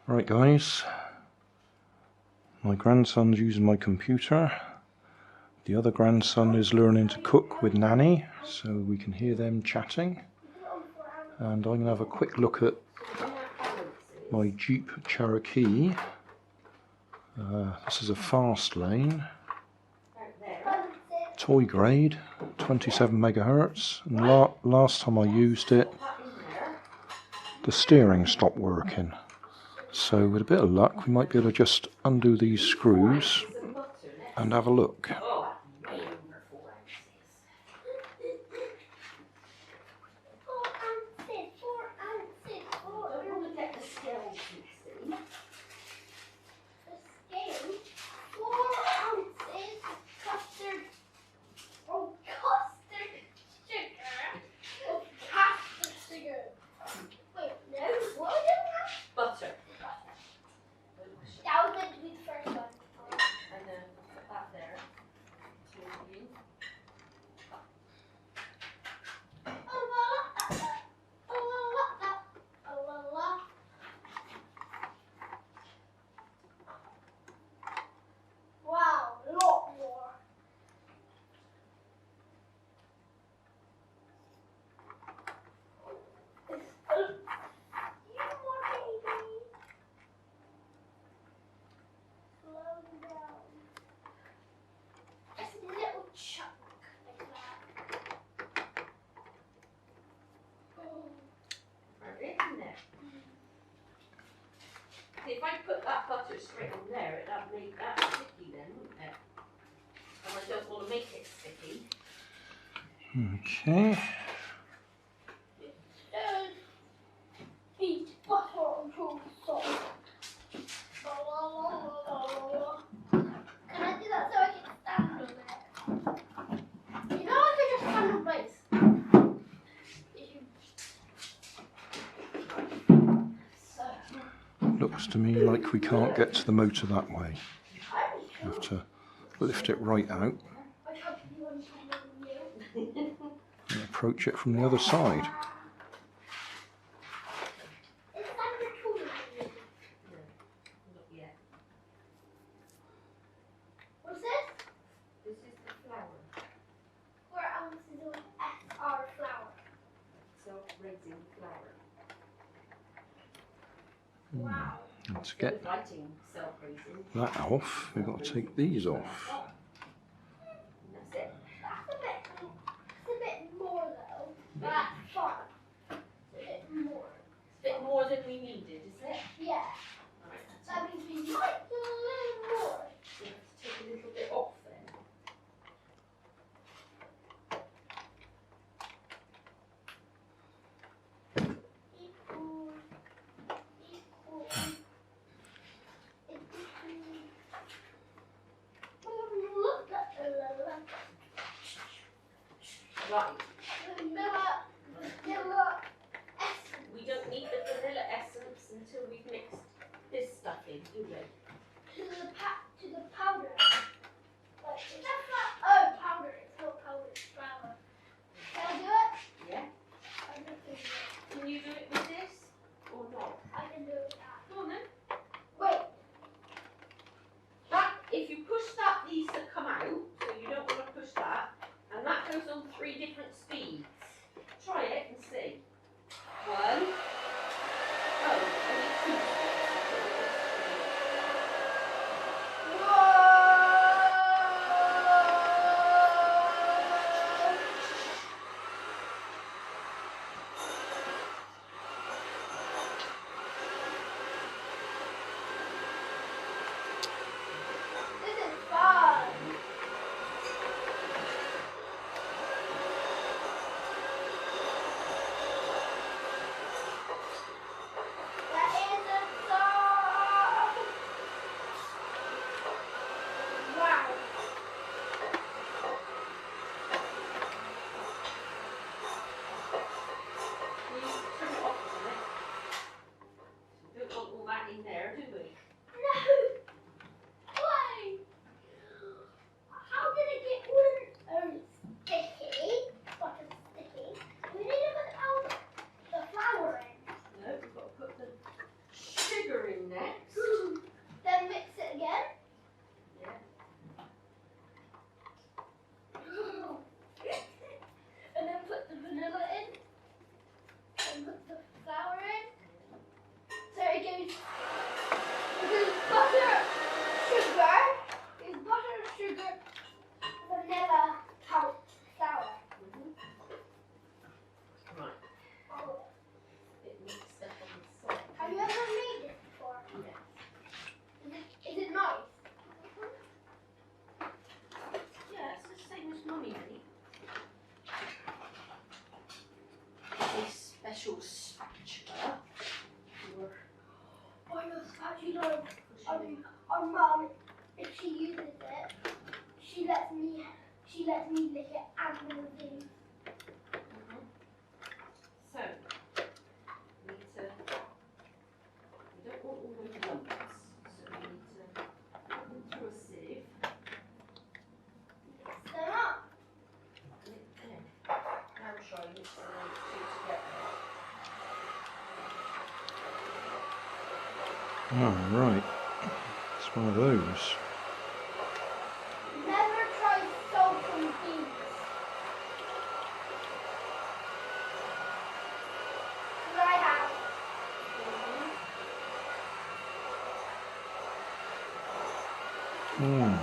Right guys, my grandson's using my computer. The other grandson is learning to cook with Nanny, so we can hear them chatting. And I'm going to have a quick look at my Jeep Cherokee. This is a Fast Lane, toy grade, 27 megahertz. And last time I used it, the steering stopped working. So with a bit of luck, we might be able to just undo these screws and have a look. If I put that butter straight on there, it'd make that sticky then, wouldn't it? And I don't want to make it sticky. Okay. Eat butter on toast. Can I do that so I can stand on it? You know I could just stand on place. Looks to me like we can't get to the motor that way. You have to lift it right out and approach it from the other side. What's this? This is the flour. 4 ounces of SR flour. Self-raising flour. Wow. And to get Writing self-raising. that off, we've got to take these off. That's it. That's a bit more though. That's fun. It's a bit more. It's a bit more than we needed, is it? Yeah. Right, That means we might do a little more. so we have to take a little bit off then. she lets me lick it and the review. So, we don't want all those lumps, so we need to put them through a sieve. Mix them up. Now try and mix them all two together. Oh, right. It's one of those. Never try salt and beans. But I have. Hmm.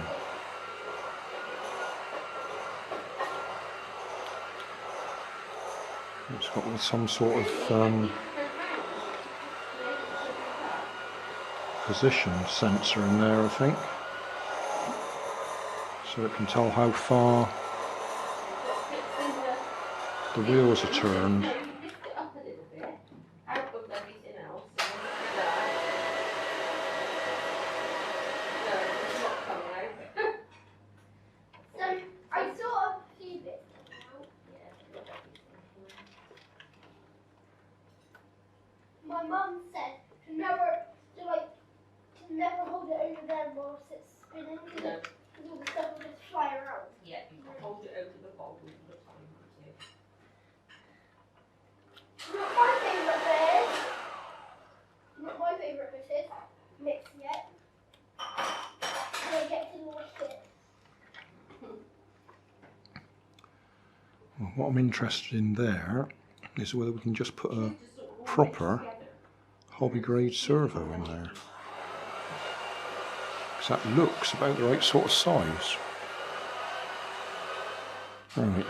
It's got some sort of position sensor in there, I think, so it can tell how far the wheels are turned. No, you lift it up a little bit, out of everything else, and then do that. No, it's not coming out. So I sort of see this now. Yeah, not everything. My mum said to never hold it over there whilst it's spinning because No. all the stuff will just fly around. Yeah, you can hold it over the bowl all the time, can't you? You know what my favourite bit is? You know what my favourite bit is? Mixing it. And I get to wash it. Well, what I'm interested in there is whether we can just put a Just sort of all proper mix together. hobby grade servo in there. Because that looks about the right sort of size. Right.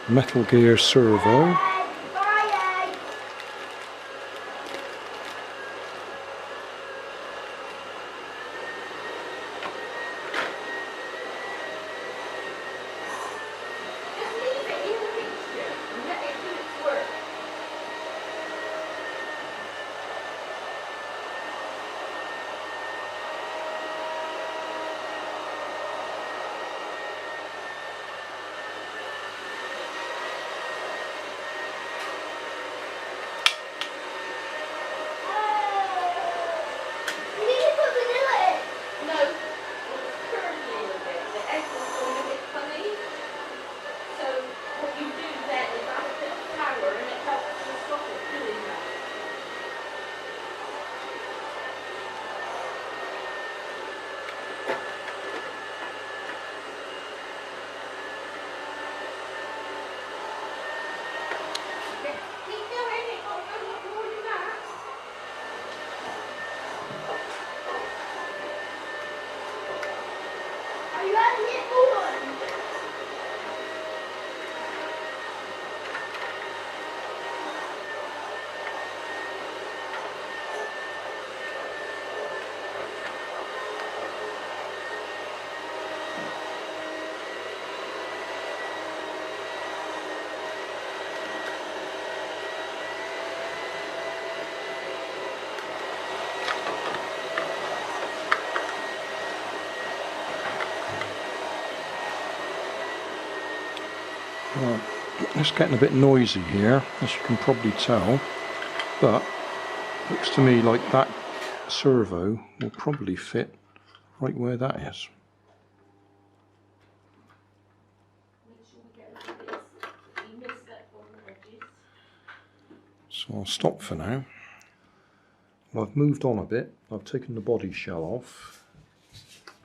Metal Gear Servo. Bye. Just leave it in the mixture and let it do its work. You need to put vanilla in. No, it's curved a little bit. The egg was going a bit funny. So what you do then is add a bit of flour and it helps to stop it doing that. Okay, keep going, it won't go much more than that. Are you adding it on? Right. It's getting a bit noisy here, as you can probably tell, but looks to me like that servo will probably fit right where that is. Make sure we get rid of this. You missed that on the edges. So I'll stop for now. Well, I've moved on a bit. I've taken the body shell off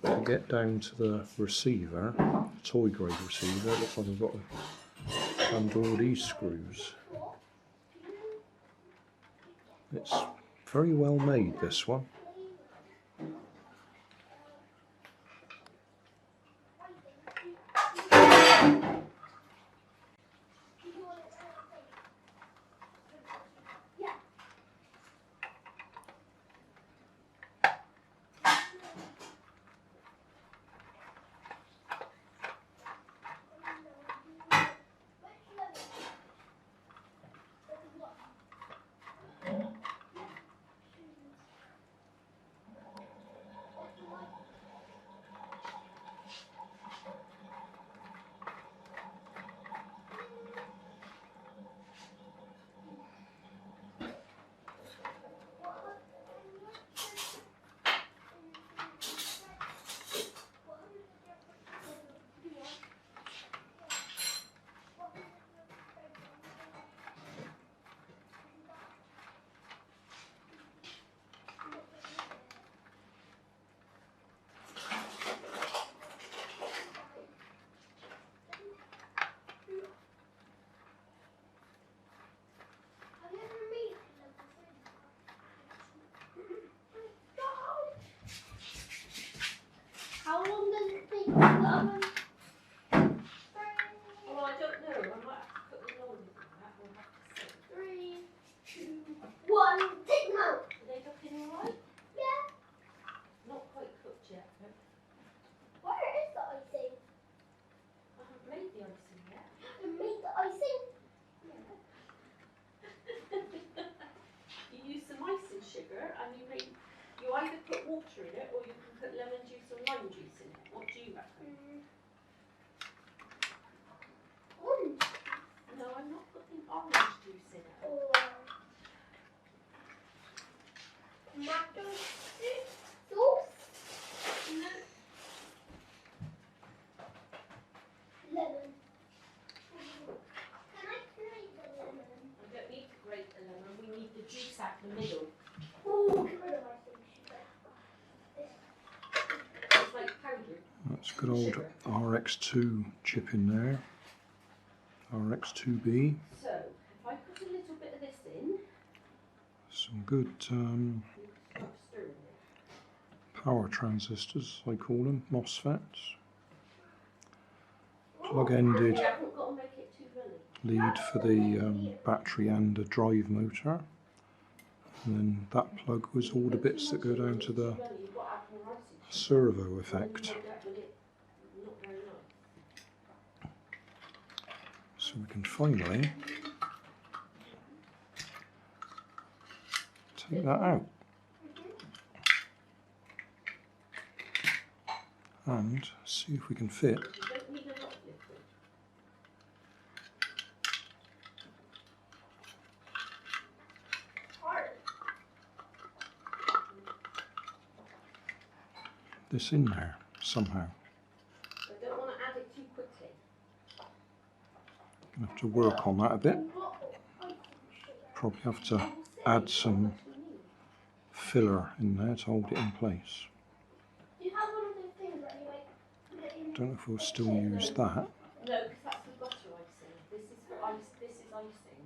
to get down to the receiver, toy grade receiver. It looks like I've got to undo these screws. It's very well made, this one. in it. or tomato sauce. Lemon. Can I grate the lemon? I don't need to grate the lemon, we need the juice out the middle. Oh, get rid of my thing, sugar. It's like powder. That's good old RX2 chip in there. RX2B. So, if I put a little bit of this in, Some good you stop stirring it. power transistors, I call them, MOSFETs. Plug-ended You haven't got to make it too runny. lead for the battery and the drive motor. And then that plug was all the bits that go down to the servo effect. So we can finally take that out and see if we can fit this in there somehow. I don't want to add it too quickly. Gonna have to work on that a bit. Probably have to add some filler in there to hold it in place. Do you have one of those things that you like put it in? Don't know if we'll still use that. No, because that's the butter icing. This is for ice. This is icing.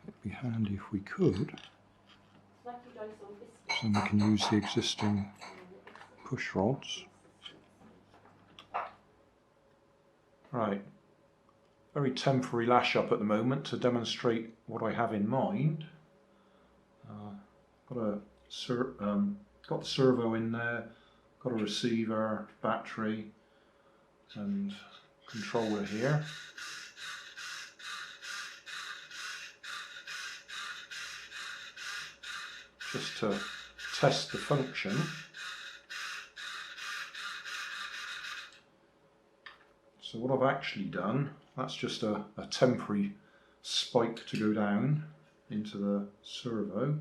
It'd be handy if we could, It's like you'd ice on biscuits. so then we can use the existing push rods. Right, very temporary lash up at the moment to demonstrate what I have in mind. Got the servo in there, got a receiver, battery and controller here. Just to test the function. So what I've actually done, that's just a temporary spike to go down into the servo.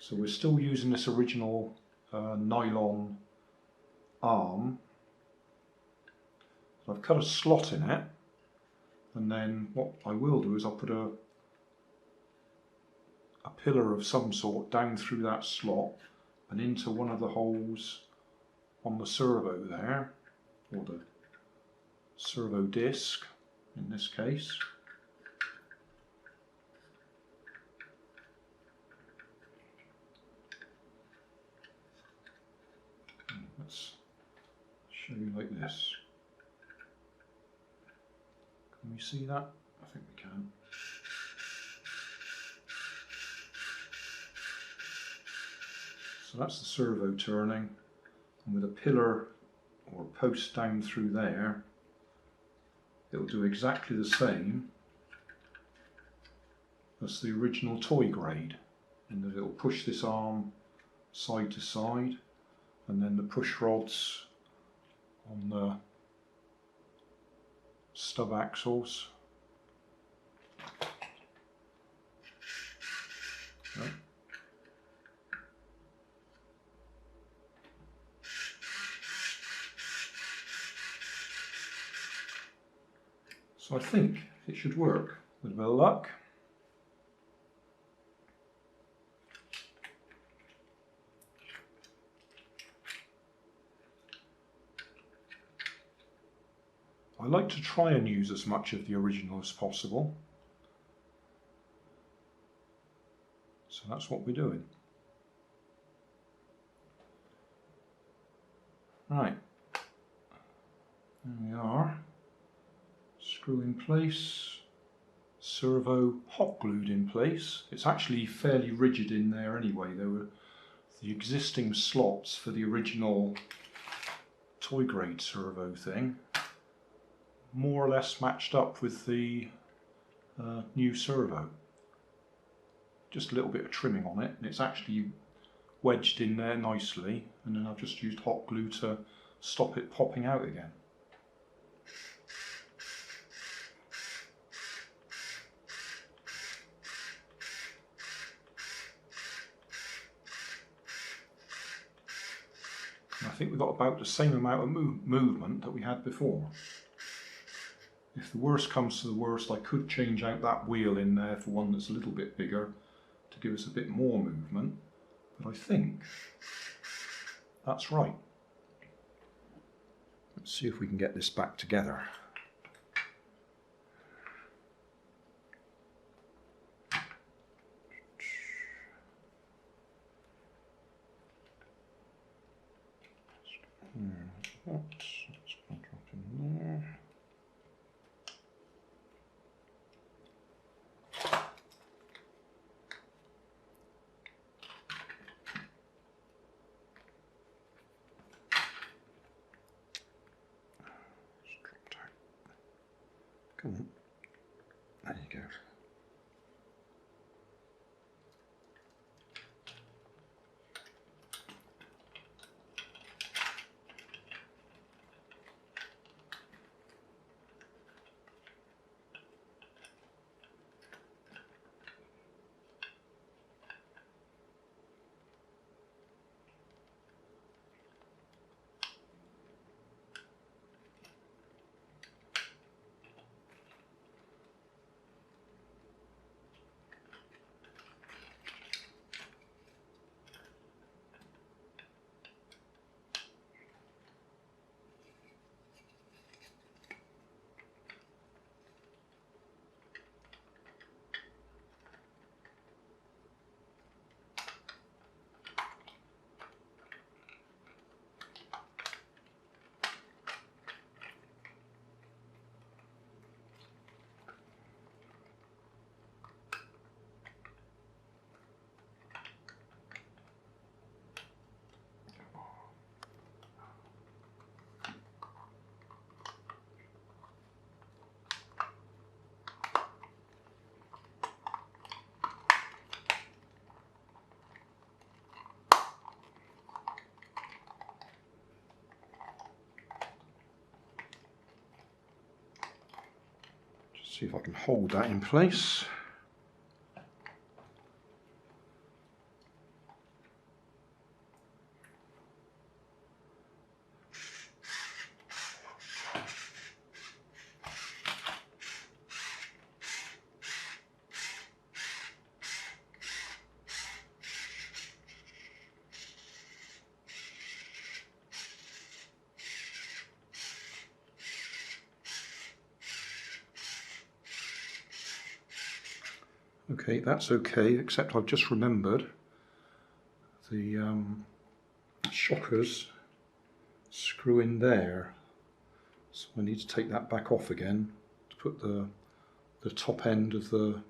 So we're still using this original nylon arm. So I've cut a slot in it, and then what I will do is I'll put a pillar of some sort down through that slot and into one of the holes on the servo there, or the servo disc in this case. Let's show you like this. Can we see that? I think we can. So that's the servo turning, and with a pillar or a post down through there, it'll do exactly the same as the original toy grade, in that it'll push this arm side to side, and then the push rods on the stub axles. Right. So I think it should work with a bit of luck. I like to try and use as much of the original as possible. So that's what we're doing. Right, there we are. Screw in place, servo hot glued in place. It's actually fairly rigid in there anyway. There were the existing slots for the original toy grade servo thing, more or less matched up with the new servo. Just a little bit of trimming on it, and it's actually wedged in there nicely, and then I've just used hot glue to stop it popping out again. think we've got about the same amount of movement that we had before. If the worst comes to the worst, I could change out that wheel in there for one that's a little bit bigger to give us a bit more movement, but I think that's right. Let's see if we can get this back together. That's going to drop in there. Come on. There you go. See if I can hold that in place. Okay, that's okay, except I've just remembered the shockers screw in there, so I need to take that back off again to put the top end of the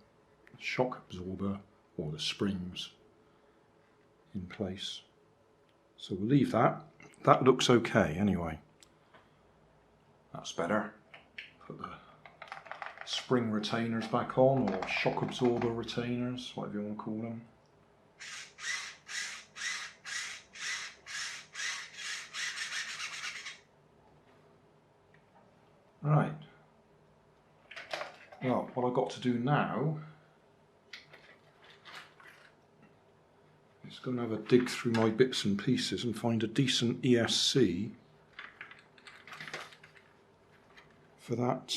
shock absorber or the springs in place. So we'll leave that. That looks okay anyway. That's better. Put the spring retainers back on, or shock absorber retainers, whatever you want to call them. Right. Well, what I've got to do now is go and have a dig through my bits and pieces and find a decent ESC for that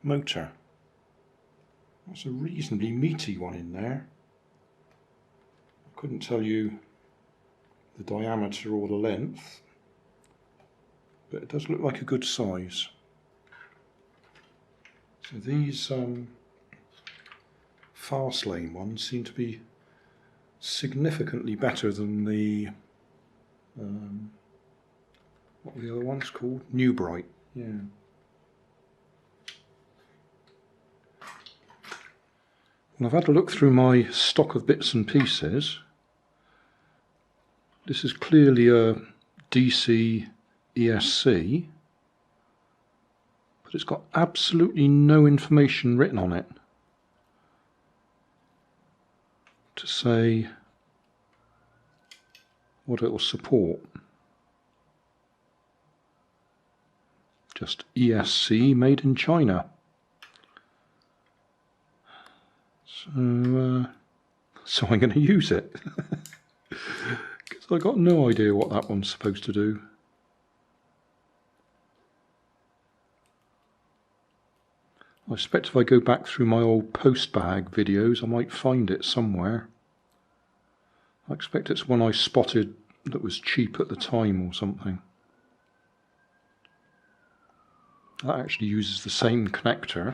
motor. That's a reasonably meaty one in there. I couldn't tell you the diameter or the length, but it does look like a good size. So these Fast Lane ones seem to be significantly better than the what were the other ones called? New Bright. Yeah. And I've had a look through my stock of bits and pieces. This is clearly a DC ESC, but it's got absolutely no information written on it to say what it will support. Just ESC made in China. So I'm going to use it because So I got no idea what that one's supposed to do. I expect if I go back through my old post bag videos, I might find it somewhere. I expect it's one I spotted that was cheap at the time or something. That actually uses the same connector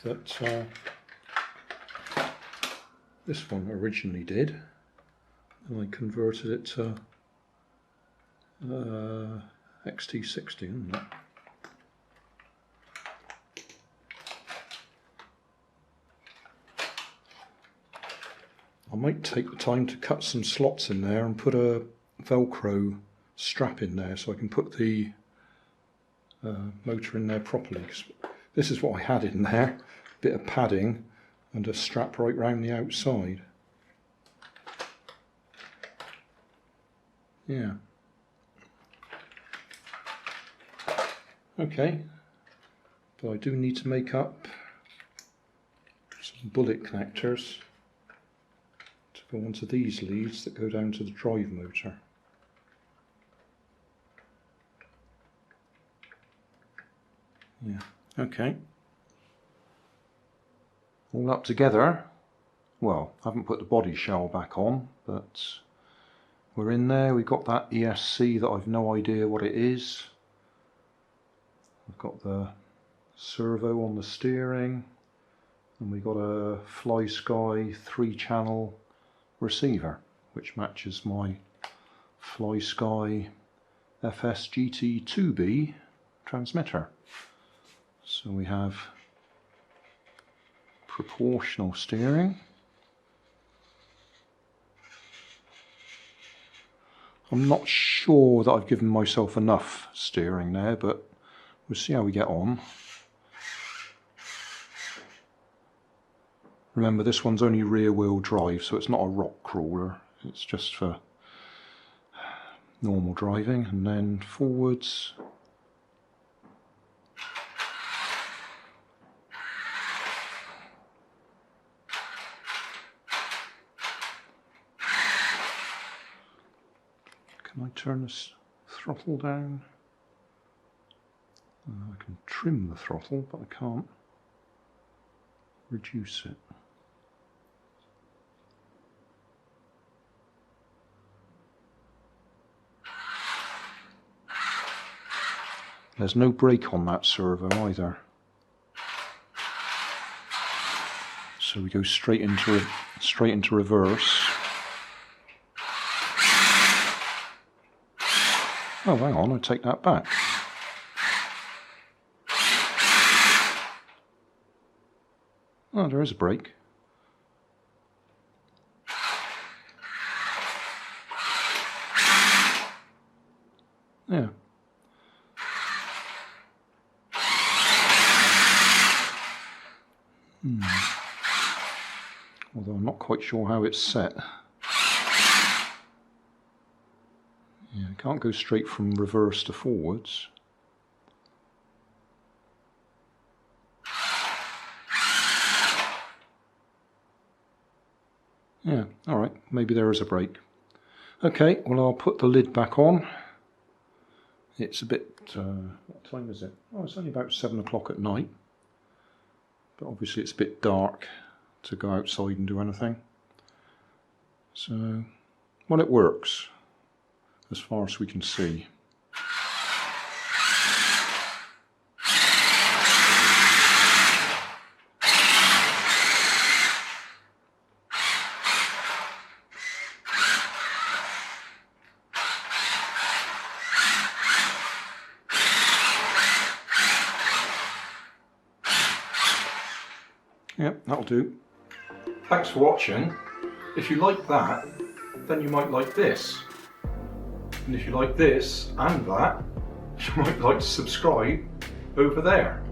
that this one originally did, and I converted it to XT60, isn't it? I might take the time to cut some slots in there and put a Velcro strap in there so I can put the motor in there properly. 'Cause this is what I had in there, a bit of padding and a strap right round the outside. Yeah. Okay, but I do need to make up some bullet connectors to go onto these leads that go down to the drive motor. Yeah, okay. All up together. Well, I haven't put the body shell back on, but we're in there. We've got that ESC that I've no idea what it is. I've got the servo on the steering, and we've got a FlySky 3-channel receiver, which matches my FlySky FS GT2B transmitter. So we have proportional steering. I'm not sure that I've given myself enough steering there, but we'll see how we get on. Remember, this one's only rear wheel drive, so it's not a rock crawler, it's just for normal driving. And then forwards. Can I turn this throttle down? I can trim the throttle, but I can't reduce it. There's no brake on that servo either. So we go straight into reverse. Oh, hang on, I take that back. Oh, there is a brake. Yeah. Although I'm not quite sure how it's set. Yeah, I can't go straight from reverse to forwards. Yeah, alright, maybe there is a brake. Okay, well I'll put the lid back on. It's a bit, what time is it? Oh, it's only about 7 o'clock at night. But obviously it's a bit dark to go outside and do anything. So, well, it works as far as we can see. Yep, that'll do. Thanks for watching. If you like that, then you might like this. And if you like this and that, you might like to subscribe over there.